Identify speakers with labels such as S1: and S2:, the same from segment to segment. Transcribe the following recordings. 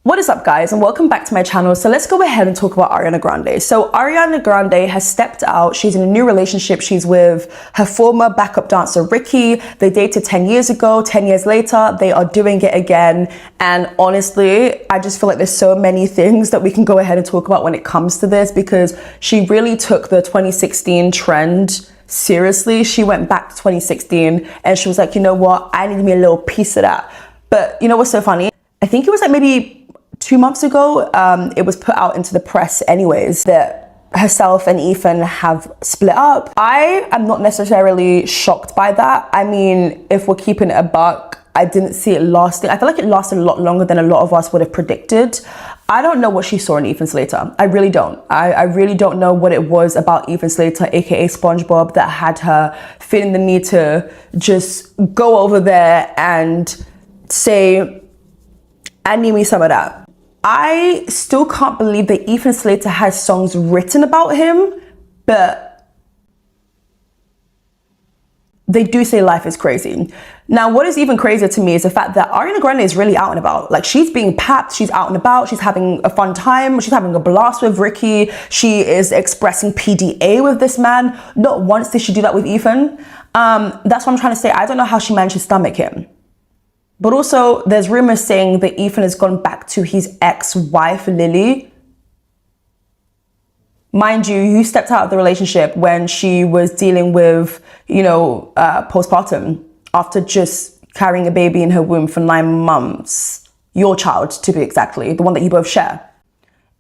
S1: What is up, guys, and welcome back to my channel. So let's go ahead and talk about Ariana Grande. So Ariana Grande has stepped out. She's in a new relationship. She's with her former backup dancer Ricky. They dated 10 years ago. 10 years later, they are doing it again. And honestly, I just feel like there's so many things that we can go ahead and talk about when it comes to this, because she really took the 2016 trend seriously. She went back to 2016 and she was like, you know what, I need me a little piece of that. But you know what's so funny? I think it was like maybe 2 months ago, it was put out into the press anyways that herself and Ethan have split up. I am not necessarily shocked by that. I mean, if we're keeping it a buck, I didn't see it lasting. I feel like it lasted a lot longer than a lot of us would have predicted. I don't know what she saw in Ethan Slater. I really don't. I really don't know what it was about Ethan Slater, aka SpongeBob, that had her feeling the need to just go over there and say, I need me some of that. I still can't believe that Ethan Slater has songs written about him, but they do say life is crazy. Now, what is even crazier to me is the fact that Ariana Grande is really out and about. Like, she's being packed, she's out and about, she's having a fun time, she's having a blast with Ricky, she is expressing PDA with this man. Not once did she do that with Ethan. That's what I'm trying to say. I don't know how she managed to stomach him. But also, there's rumors saying that Ethan has gone back to his ex-wife, Lily. Mind you stepped out of the relationship when she was dealing with, postpartum after just carrying a baby in her womb for 9 months. Your child, to be exactly, the one that you both share.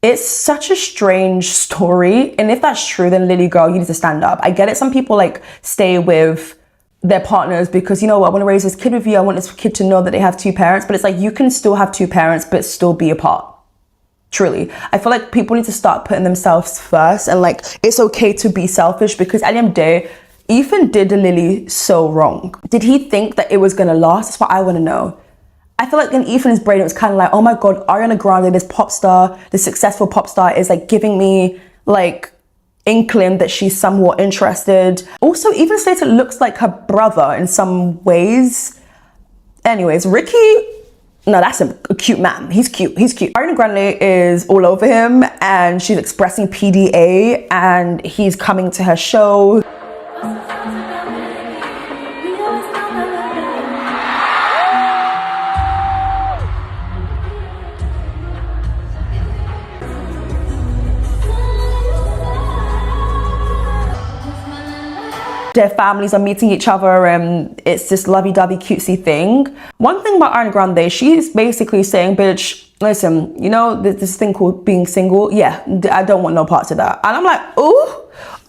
S1: It's such a strange story. And if that's true, then Lily girl, you need to stand up. I get it. Some people stay with their partners because, you know what, I want to raise this kid with you. I want this kid to know that they have 2 parents, but it's like, you can still have 2 parents, but still be apart. Truly. I feel like people need to start putting themselves first, and it's okay to be selfish, because at the end of the day, Ethan did Lily so wrong. Did he think that it was going to last? That's what I want to know. I feel like in Ethan's brain, it was kind of like, oh my God, Ariana Grande, this pop star, this successful pop star is giving me inkling that she's somewhat interested. Also, Ethan Slater looks like her brother in some ways. Anyways, Ricky, no, that's a cute man. He's cute. Ariana Grande is all over him and she's expressing PDA and he's coming to her show. Their families are meeting each other and it's this lovey-dovey cutesy thing. One thing about Ariana Grande, she's basically saying, bitch, listen, this thing called being single, yeah, I don't want no parts of that. And I'm like, ooh,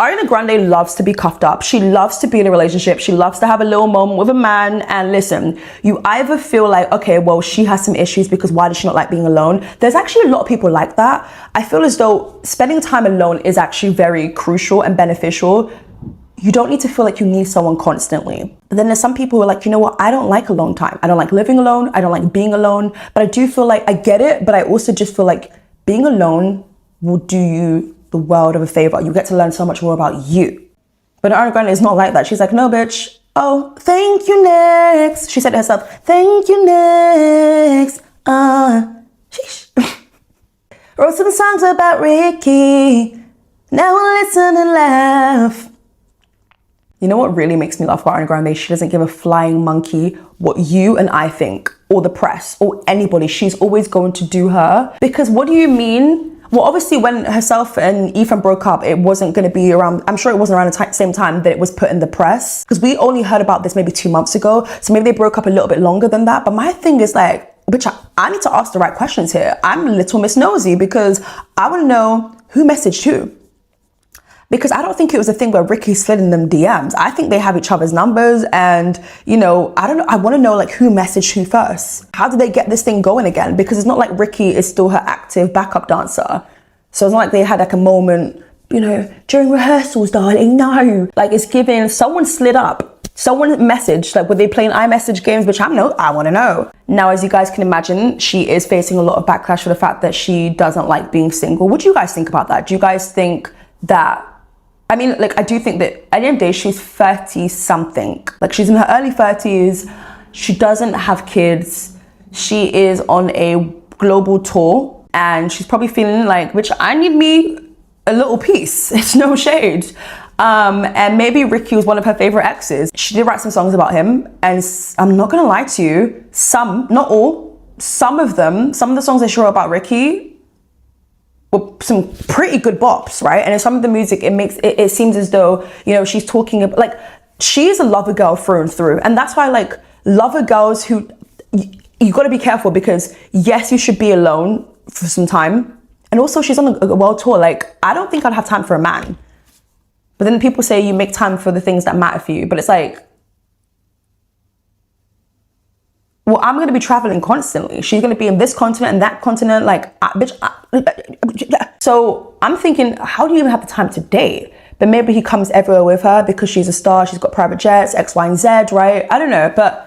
S1: Ariana Grande loves to be cuffed up. She loves to be in a relationship. She loves to have a little moment with a man. And listen, you either feel like, okay, well, she has some issues because why does she not like being alone? There's actually a lot of people like that. I feel as though spending time alone is actually very crucial and beneficial. You don't need to feel like you need someone constantly. But then there's some people who are like, you know what? I don't like alone time. I don't like living alone. I don't like being alone. But I do feel like I get it. But I also just feel like being alone will do you the world of a favor. You get to learn so much more about you. But Ariana Grande is not like that. She's like, no, bitch. Oh, thank you, next. She said to herself, thank you, next. Sheesh. Wrote some songs about Ricky. Now we'll listen and laugh. You know what really makes me laugh about Ariana Grande? She doesn't give a flying monkey what you and I think, or the press, or anybody. She's always going to do her. Because what do you mean? Well, obviously when herself and Ethan broke up, it wasn't going to be around, I'm sure it wasn't around the same time that it was put in the press. Because we only heard about this maybe 2 months ago. So maybe they broke up a little bit longer than that. But my thing is bitch, I need to ask the right questions here. I'm Little Miss Nosy because I want to know who messaged who. Because I don't think it was a thing where Ricky slid in them DMs. I think they have each other's numbers and, I don't know. I want to know who messaged who first. How did they get this thing going again? Because it's not like Ricky is still her active backup dancer. So it's not like they had a moment, during rehearsals, darling. No. It's given, someone slid up. Someone messaged, were they playing iMessage games? Which I want to know. Now, as you guys can imagine, she is facing a lot of backlash for the fact that she doesn't like being single. What do you guys think about that? Do you guys think that, I do think that at the end of the day, she's 30 something. She's in her early 30s. She doesn't have kids. She is on a global tour, and she's probably feeling like, which I need me a little piece. It's no shade. And maybe Ricky was one of her favorite exes. She did write some songs about him, and I'm not gonna lie to you, some, not all, some of the songs that she wrote about Ricky were some pretty good bops, right? And in some of the music, it seems as though, you know, she's talking about, like, she is a lover girl through and through. And that's why, like, lover girls who, you gotta be careful, because yes, you should be alone for some time. And also she's on a world tour. Like, I don't think I'd have time for a man. But then people say you make time for the things that matter for you. But it's like, well, I'm going to be traveling constantly. She's going to be in this continent and that continent. Like, so I'm thinking, how do you even have the time to date? But maybe he comes everywhere with her because she's a star. She's got private jets, X, Y, and Z, right? I don't know. But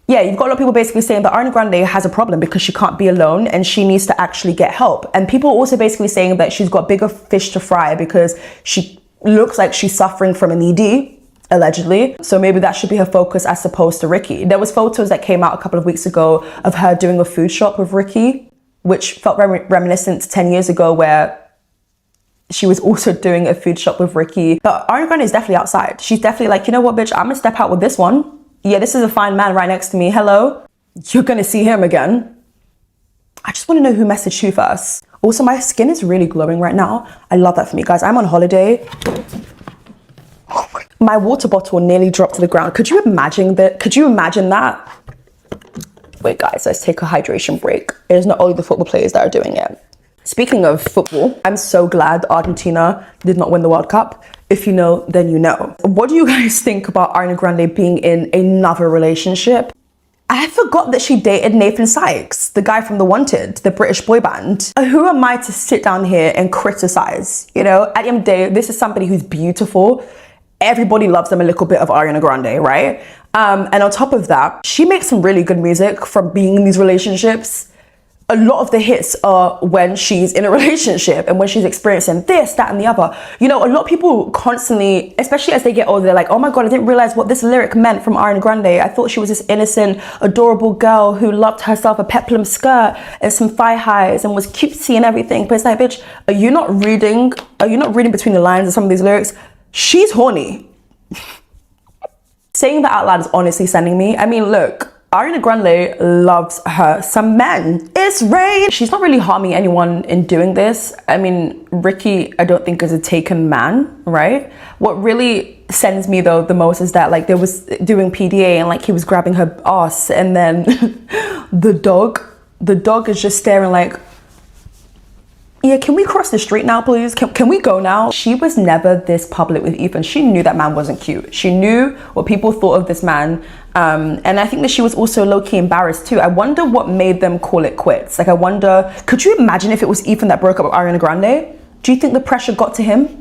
S1: yeah, you've got a lot of people basically saying that Ariana Grande has a problem because she can't be alone and she needs to actually get help. And people are also basically saying that she's got bigger fish to fry because she looks like she's suffering from an ED, allegedly. So maybe that should be her focus as opposed to Ricky. There was photos that came out a couple of weeks ago of her doing a food shop with Ricky, which felt reminiscent to 10 years ago where she was also doing a food shop with Ricky. But Ariana Grande is definitely outside. She's definitely like, you know what, bitch, I'm gonna step out with this one. Yeah, this is a fine man right next to me. Hello, you're gonna see him again. I just wanna know who messaged who first. Also, my skin is really glowing right now. I love that for me, guys. I'm on holiday. My water bottle nearly dropped to the ground. Could you imagine that? Could you imagine that? Wait, guys, let's take a hydration break. It is not only the football players that are doing it. Speaking of football, I'm so glad Argentina did not win the World Cup. If you know, then you know. What do you guys think about Ariana Grande being in another relationship? I forgot that she dated Nathan Sykes, the guy from The Wanted, the British boy band. Who am I to sit down here and criticize? You know, at the end of the day, this is somebody who's beautiful. Everybody loves them a little bit of Ariana Grande, right? And on top of that, she makes some really good music from being in these relationships. A lot of the hits are when she's in a relationship and when she's experiencing this, that, and the other. You know, a lot of people constantly, especially as they get older, they're like, oh my God, I didn't realize what this lyric meant from Ariana Grande. I thought she was this innocent, adorable girl who loved herself a peplum skirt and some thigh highs and was cutesy and everything. But it's like, bitch, are you not reading between the lines of some of these lyrics? She's horny. Saying that out loud is honestly sending me. I mean, look, Ariana Grande loves her some men. It's rain. She's not really harming anyone in doing this. I mean, Ricky, I don't think is a taken man, right? What really sends me though the most is that like there was doing PDA and like he was grabbing her ass and then the dog is just staring like, yeah, can we cross the street now, please? Can we go now? She was never this public with Ethan. She knew that man wasn't cute. She knew what people thought of this man. And I think that she was also low-key embarrassed too. I wonder what made them call it quits. Like, I wonder, could you imagine if it was Ethan that broke up with Ariana Grande? Do you think the pressure got to him?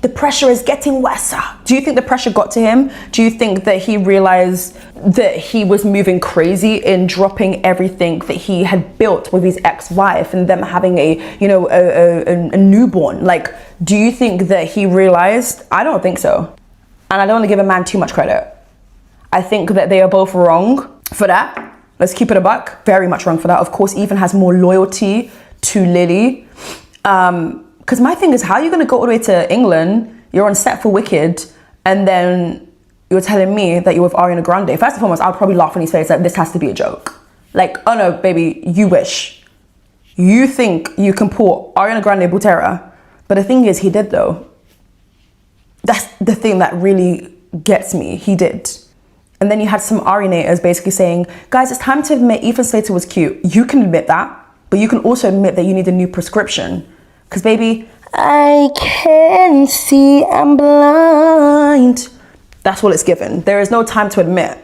S1: The pressure is getting worse. Do you think the pressure got to him? Do you think that he realized that he was moving crazy in dropping everything that he had built with his ex-wife and them having a newborn? Like, do you think that he realized? I don't think so. And I don't want to give a man too much credit. I think that they are both wrong for that. Let's keep it a buck. Very much wrong for that. Of course, Ethan has more loyalty to Lily. Because my thing is, how are you going to go all the way to England? You're on set for Wicked, and then you're telling me that you're with Ariana Grande. First and foremost, I would probably laugh in his face like, this has to be a joke. Like, oh no, baby, you wish. You think you can pull Ariana Grande Butera. But the thing is, he did though. That's the thing that really gets me. He did. And then you had some Arianators basically saying, guys, it's time to admit Ethan Slater was cute. You can admit that, but you can also admit that you need a new prescription. Because baby, I can see I'm blind. That's what it's given. There is no time to admit.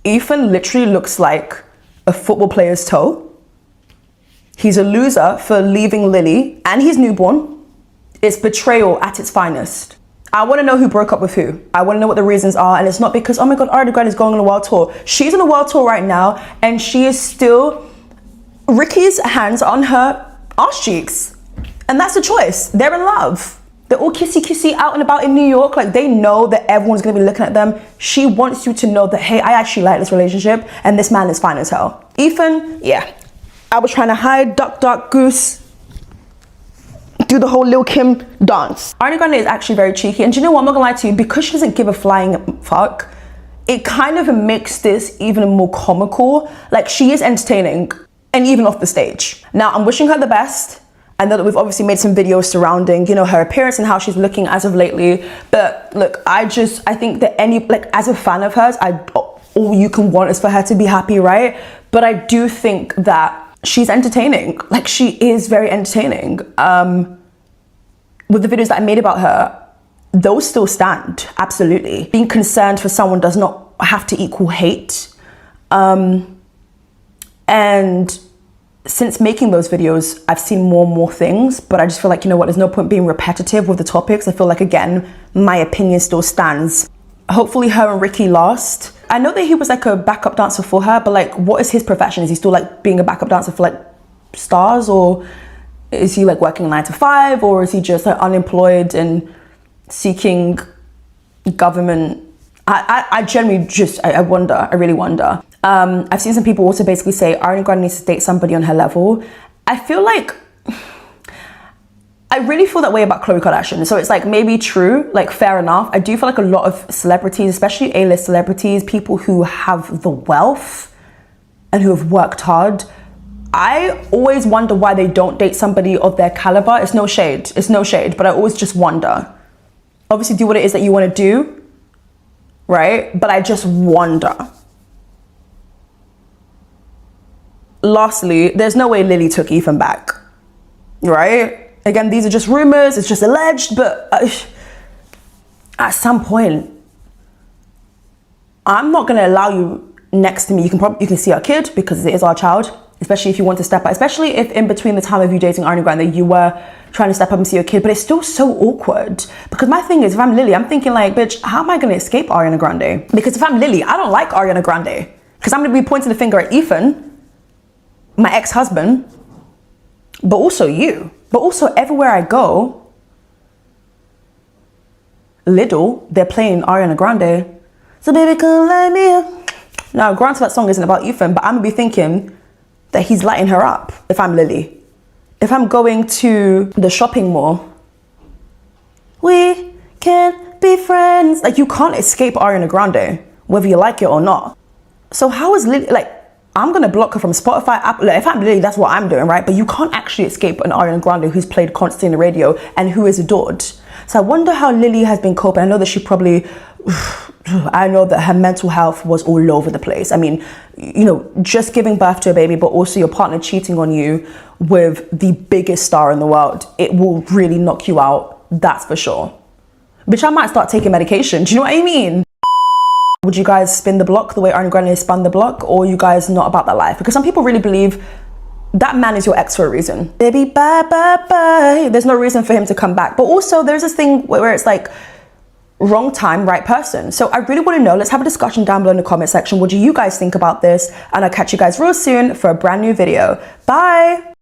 S1: Ethan literally looks like a football player's toe. He's a loser for leaving Lily and his newborn. It's betrayal at its finest. I want to know who broke up with who. I want to know what the reasons are. And it's not because, oh my God, Ariana Grande is going on a world tour. She's on a world tour right now and she is still, Ricky's hands on her arse cheeks. And that's a choice. They're in love. They're all kissy kissy out and about in New York. Like, they know that everyone's gonna be looking at them. She wants you to know that, hey, I actually like this relationship and this man is fine as hell. Ethan, yeah, I was trying to hide, duck, duck, goose, do the whole Lil Kim dance. Ariana Grande is actually very cheeky. And do you know what, I'm not gonna lie to you, because she doesn't give a flying fuck, it kind of makes this even more comical. Like, she is entertaining, and even off the stage. Now, I'm wishing her the best. I know that we've obviously made some videos surrounding, you know, her appearance and how she's looking as of lately. But look, I think that as a fan of hers, all you can want is for her to be happy, right? But I do think that she's entertaining. Like, she is very entertaining. With the videos that I made about her, those still stand, absolutely. Being concerned for someone does not have to equal hate. And since making those videos, I've seen more and more things, but I just feel like, you know what, there's no point being repetitive with the topics. I feel like, again, my opinion still stands. Hopefully her and Ricky last. I know that he was like a backup dancer for her, but like, what is his profession? Is he still like being a backup dancer for like stars, or is he like working 9 to 5, or is he just like unemployed and seeking government? I generally I wonder, I really wonder. I've seen some people also basically say Ariana Grande needs to date somebody on her level. I really feel that way about Khloe Kardashian. So it's like, maybe true, like fair enough. I do feel like a lot of celebrities, especially A-list celebrities, people who have the wealth and who have worked hard, I always wonder why they don't date somebody of their caliber. It's no shade, but I always just wonder. Obviously do what it is that you want to do, right? But I just wonder. Lastly, there's no way Lily took Ethan back, right? Again, these are just rumors, it's just alleged, but at some point, I'm not gonna allow you next to me. You can see our kid, because it is our child, especially if you want to step up, especially if in between the time of you dating Ariana Grande, you were trying to step up and see your kid, but it's still so awkward. Because my thing is, if I'm Lily, I'm thinking like, bitch, how am I gonna escape Ariana Grande? Because if I'm Lily, I don't like Ariana Grande, because I'm gonna be pointing the finger at Ethan, my ex-husband, but also you. But also everywhere I go, Lidl, they're playing Ariana Grande. So baby, come light me up. Now, granted, that song isn't about Ethan, but I'm gonna be thinking that he's lighting her up if I'm Lily. If I'm going to the shopping mall, we can be friends. Like, you can't escape Ariana Grande, whether you like it or not. So how is Lily, like, I'm gonna block her from Spotify, Apple. Like, if I'm Lily, that's what I'm doing, right? But you can't actually escape an Ariana Grande who's played constantly in the radio and who is adored. So I wonder how Lily has been coping. I know that she probably, I know that her mental health was all over the place. I mean, you know, just giving birth to a baby, but also your partner cheating on you with the biggest star in the world, it will really knock you out, that's for sure. Bitch, I might start taking medication, do you know what I mean? Would you guys spin the block the way Ariana Grande spun the block, or are you guys not about that life? Because some people really believe that man is your ex for a reason. Baby, bye, bye, bye. There's no reason for him to come back. But also there's this thing where it's like, wrong time, right person. So I really want to know, let's have a discussion down below in the comment section. What do you guys think about this? And I'll catch you guys real soon for a brand new video. Bye.